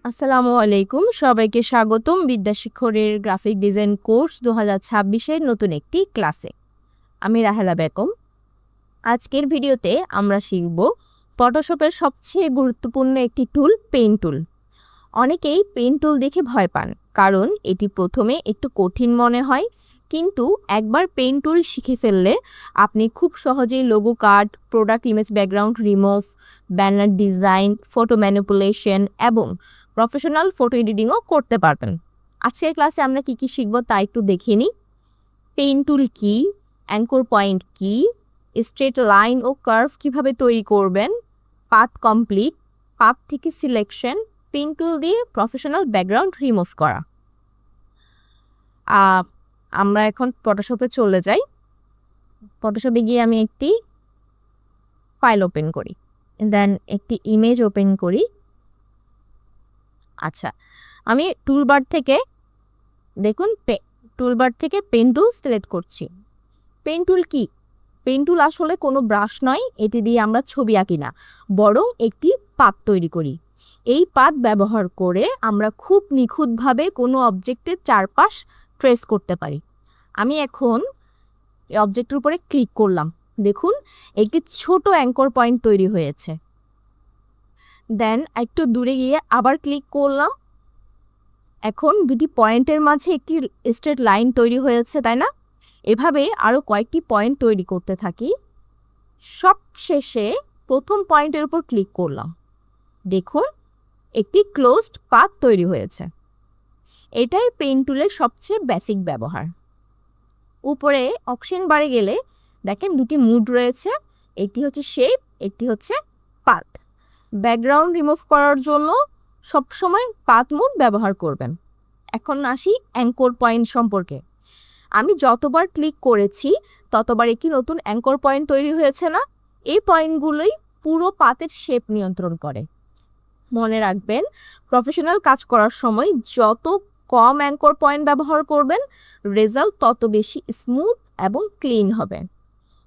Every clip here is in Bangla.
আসসালামু আলাইকুম, সবাইকে স্বাগতম বিদ্যাশিক্ষরের গ্রাফিক ডিজাইন কোর্স 2026-এর নতুন একটি ক্লাসে। আমি রাহেলা বেগম। আজকের ভিডিওতে আমরা শিখব ফটোশপের সবচেয়ে গুরুত্বপূর্ণ একটি টুল, পেইন্ট টুল। অনেকেই পেইন্ট টুল দেখে ভয় পান, কারণ এটি প্রথমে একটু কঠিন মনে হয়, কিন্তু একবার পেইন্ট টুল শিখে ফেললে আপনি খুব সহজেই logo cut, product image background remove, banner design, photo manipulation এবং প্রফেশনাল ফটো এডিটিংও করতে পারবেন। আজকের ক্লাসে আমরা কি কি শিখব তা একটু দেখে নিই। পেইন্ট টুল কি, অ্যাঙ্কর পয়েন্ট কি, স্ট্রেট লাইন ও কার্ভ কিভাবে তৈরি করবেন, পাথ কমপ্লিট, পাথ থেকে সিলেকশন, পেইন্ট টুল দিয়ে প্রফেশনাল ব্যাকগ্রাউন্ড রিমুভ করা। আমরা এখন ফটোশপে চলে যাই। ফটোশপে গিয়ে আমি একটি ফাইল ওপেন করি, দেন একটি ইমেজ ওপেন করি। আচ্ছা, আমি টুলবার থেকে দেখুন টুলবার থেকে পেন টুল সিলেক্ট করছি। পেন টুল কি? পেন টুল আসলে কোনো ব্রাশ নয়, এটি দিয়ে আমরা ছবি আঁকি না, বরং একটি পাত তৈরি করি। এই পাত ব্যবহার করে আমরা খুব নিখুঁতভাবে কোনো অবজেক্টের চারপাশ ট্রেস করতে পারি। আমি এখন এই অবজেক্টের উপরে ক্লিক করলাম, দেখুন একটি ছোট অ্যাঙ্কর পয়েন্ট তৈরি হয়েছে। দেন একটু দূরে গিয়ে আবার ক্লিক করলাম, এখন দুটি পয়েন্টের মাঝে একটি স্ট্রেট লাইন তৈরি হয়েছে, তাই না? এভাবে আরও কয়েকটি পয়েন্ট তৈরি করতে থাকি। সব শেষে প্রথম পয়েন্টের উপর ক্লিক করলাম, দেখুন একটি ক্লোজড পাথ তৈরি হয়েছে। এটাই পেইন্ট টুলের সবচেয়ে বেসিক ব্যবহার। উপরে অপশন বারে গেলে দেখেন দুটি মুড রয়েছে, একটি হচ্ছে শেপ, একটি হচ্ছে পাথ। ব্যাকগ্রাউন্ড রিমুভ করার জন্য সবসময় পাথ মুড ব্যবহার করবেন। এখন আসি অ্যাঙ্কর পয়েন্ট সম্পর্কে। আমি যতবার ক্লিক করেছি ততবার একটি নতুন অ্যাঙ্কর পয়েন্ট তৈরি হয়েছে না? এই পয়েন্টগুলোই পুরো পাতের শেপ নিয়ন্ত্রণ করে। মনে রাখবেন, প্রফেশনাল কাজ করার সময় যত কম অ্যাঙ্কর পয়েন্ট ব্যবহার করবেন, রেজাল্ট তত বেশি স্মুথ এবং ক্লিন হবে।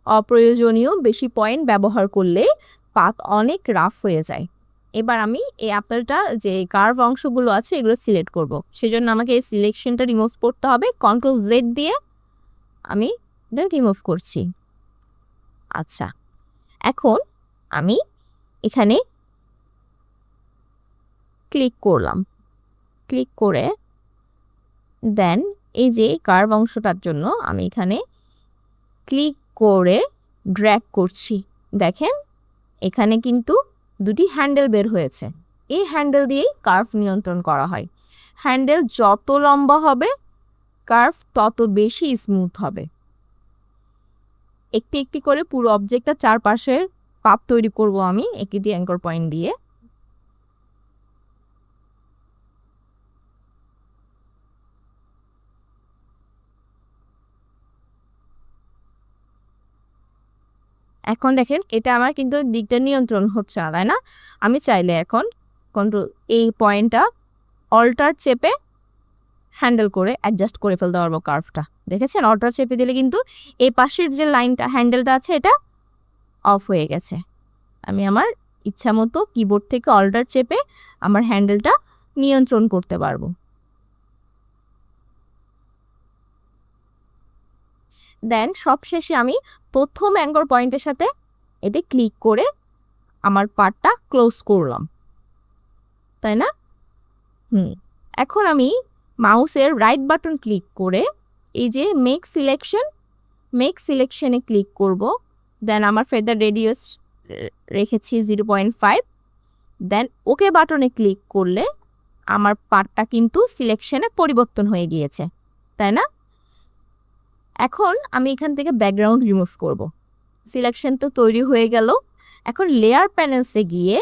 অপ্রয়োজনীয় বেশি পয়েন্ট ব্যবহার করলে পাত অনেক রাফ হয়ে যায়। এবার আমি এই অ্যাপেলটা যে কার্ভ অংশগুলো আছে এগুলো সিলেক্ট করব। সেজন্য আমাকে এই সিলেকশনটা রিমুভ করতে হবে। কন্ট্রোল জেড দিয়ে আমি এটা রিমুভ করছি। আচ্ছা, এখন আমি এখানে ক্লিক করলাম, ক্লিক করে দেন এই যে কার্ভ অংশটার জন্য আমি এখানে ক্লিক করে ড্র্যাগ করছি। দেখেন এখানে কিন্তু দুটি হ্যান্ডেল বের হয়েছে। এই হ্যান্ডেল দিয়েই কার্ভ নিয়ন্ত্রণ করা হয়। হ্যান্ডেল যত লম্বা হবে কার্ভ তত বেশি স্মুথ হবে। একটি একটি করে পুরো অবজেক্টটা চারপাশের পাপ তৈরি করব আমি একটি অ্যাঙ্কর পয়েন্ট দিয়ে। এখন দেখেন এটা আমার কিন্তু দিকটা নিয়ন্ত্রণ হচ্ছে না, তাই না? আমি চাইলে এখন কন্ট্রোল এই পয়েন্টটা অল্টার চেপে হ্যান্ডেল করে অ্যাডজাস্ট করে ফেলতে পারবো কার্ভটা। দেখেছেন, অল্টার চেপে দিলে কিন্তু এই পাশের যে লাইনটা হ্যান্ডেলটা আছে এটা অফ হয়ে গেছে। আমি আমার ইচ্ছা মতো কিবোর্ড থেকে অল্টার চেপে আমার হ্যান্ডেলটা নিয়ন্ত্রণ করতে পারবো। দেন সবশেষে আমি প্রথম অ্যাঙ্কর পয়েন্টের সাথে এতে ক্লিক করে আমার পার্টটা ক্লোজ করলাম, তাই না? এখন আমি মাউসের রাইট বাটন ক্লিক করে এই যে মেক সিলেকশনে ক্লিক করব। দেন আমার ফেদার রেডিয়াস রেখেছি 0.5। দেন ওকে বাটনে ক্লিক করলে আমার পার্টটা কিন্তু সিলেকশনে পরিবর্তন হয়ে গিয়েছে, তাই না? এখন আমি এখান থেকে ব্যাকগ্রাউন্ড রিমুভ করব। সিলেকশন তো তৈরি হয়ে গেল। এখন লেয়ার প্যানেলসে গিয়ে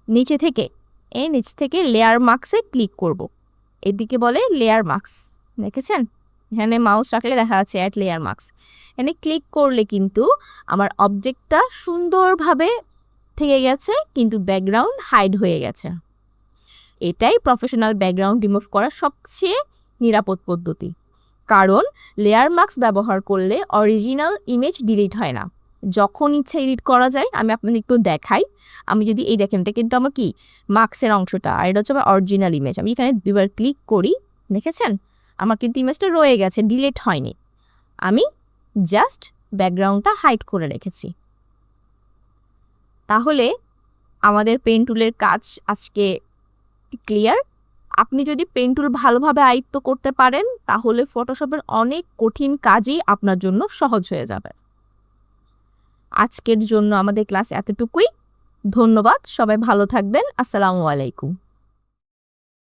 নিচ থেকে লেয়ার মার্কসে ক্লিক করব। এদিকে বলে লেয়ার মার্কস, দেখেছেন এখানে মাউস রাখলে দেখা যাচ্ছে অ্যাড লেয়ার মার্কস। এখানে ক্লিক করলে কিন্তু আমার অবজেক্টটা সুন্দরভাবে থেকে গেছে, কিন্তু ব্যাকগ্রাউন্ড হাইড হয়ে গেছে। এটাই প্রফেশনাল ব্যাকগ্রাউন্ড রিমুভ করার সবচেয়ে নিরাপদ পদ্ধতি, কারণ লেয়ার মার্কস ব্যবহার করলে অরিজিনাল ইমেজ ডিলিট হয় না, যখন ইচ্ছা এডিট করা যায়। আমি আপনাদের একটু দেখাই। আমি যদি এই দেখেন, এটা কিন্তু আমার কি মার্কসের অংশটা, আর এটা হচ্ছে আমার অরিজিনাল ইমেজ। আমি এখানে দুবার ক্লিক করি, দেখেছেন আমার কিন্তু ইমেজটা রয়ে গেছে, ডিলিট হয়নি। আমি জাস্ট ব্যাকগ্রাউন্ডটা হাইড করে রেখেছি। তাহলে আমাদের পেন টুলের কাজ আজকে ক্লিয়ার। আপনি যদি পেন টুল ভালোভাবে আয়ত্ত করতে পারেন তাহলে ফটোশপের অনেক কঠিন কাজই আপনার জন্য সহজ হয়ে যাবে। আজকের জন্য আমাদের ক্লাস এতটুকুই। ধন্যবাদ, সবাই ভালো থাকবেন। আসসালামু আলাইকুম।